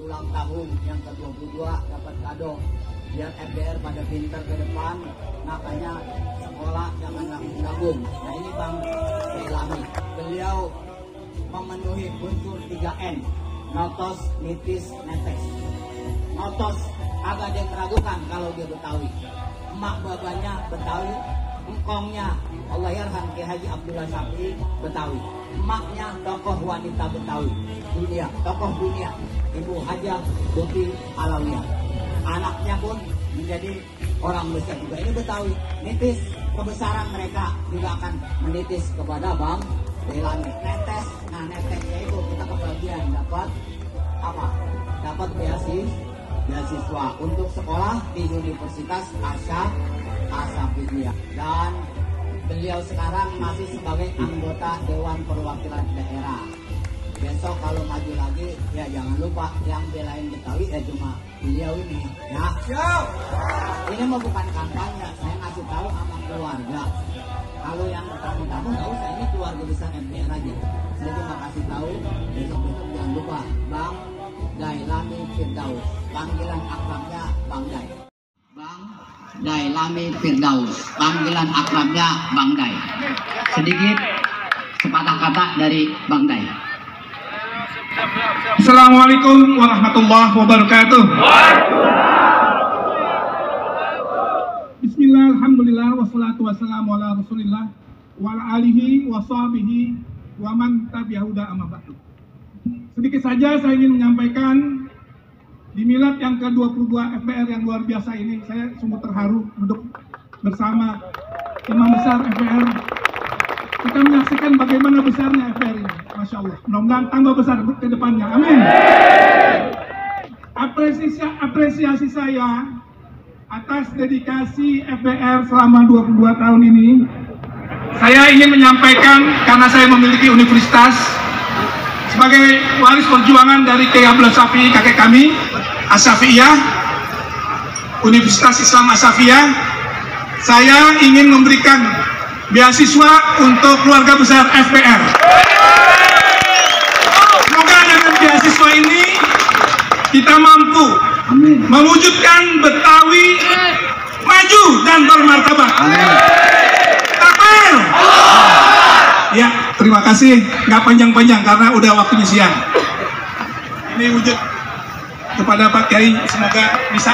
ulang tahun yang ke-22 dapat kado. Biar FBR pada pintar ke depan, makanya sekolah jangan nanggung-nanggung. Nah ini Bang Selami, beliau memenuhi unsur 3N, notos, nitis, netes. Notos agak ada yang meragukan kalau dia Betawi. Emak babanya Betawi, engkongnya Allah yarham Ki Haji Abdullah Syafi'i Betawi. Emaknya tokoh wanita Betawi, dunia, tokoh dunia, Ibu Hajah Buti Alawiyah. Anaknya pun menjadi orang besar juga, ini Betawi. Nitis, kebesaran mereka juga akan menitis kepada Bang Selami. Netes, nah netesnya itu kita kebagian dapat apa? Dapat beasiswa untuk sekolah di Universitas Asafidiyah. Dan beliau sekarang masih sebagai anggota Dewan Perwakilan Daerah. Besok kalau maju lagi, ya jangan lupa yang belain Betawi ya cuma beliau ini. Ya, ini mah bukan kampanye, saya ngasih tahu sama keluarga. Kalau yang tamu-tamu nggak usah, ini keluarga besar MPR aja. Saya cuma kasih tahu, besok-besok jangan lupa Bang Dailami Firdaus, panggilan akrabnya Bang Dai. Bang Dailami Firdaus, panggilan akrabnya Bang Dai. Sedikit sepatah kata dari Bang Dai. Assalamualaikum warahmatullahi wabarakatuh. Bismillah, alhamdulillah, wassalatu wassalamu ala rasulillah wa ala alihi wa sahbihi wa man tabi'ahuda amma ba'du. Sedikit saja saya ingin menyampaikan di milad yang ke-22 FBR yang luar biasa ini, saya sungguh terharu duduk bersama Imam Besar FBR. Kita menyaksikan bagaimana besarnya FBR ini, Masya Allah. Mudah-mudahan tambah besar ke depannya, amin. Apresiasi saya atas dedikasi FBR selama 22 tahun ini, saya ingin menyampaikan karena saya memiliki universitas sebagai waris perjuangan dari Kiai Abdullah Syafi'i, kakek kami, Asafiyah, Universitas Islam Asafiyah. Saya ingin memberikan beasiswa untuk keluarga besar FBR. Semoga dengan beasiswa ini kita mampu mewujudkan Betawi maju dan bermartabat. Takbir. Ya, terima kasih. Nggak panjang-panjang karena udah waktunya siang. Ini wujud kepada Pak Kiai, semoga bisa.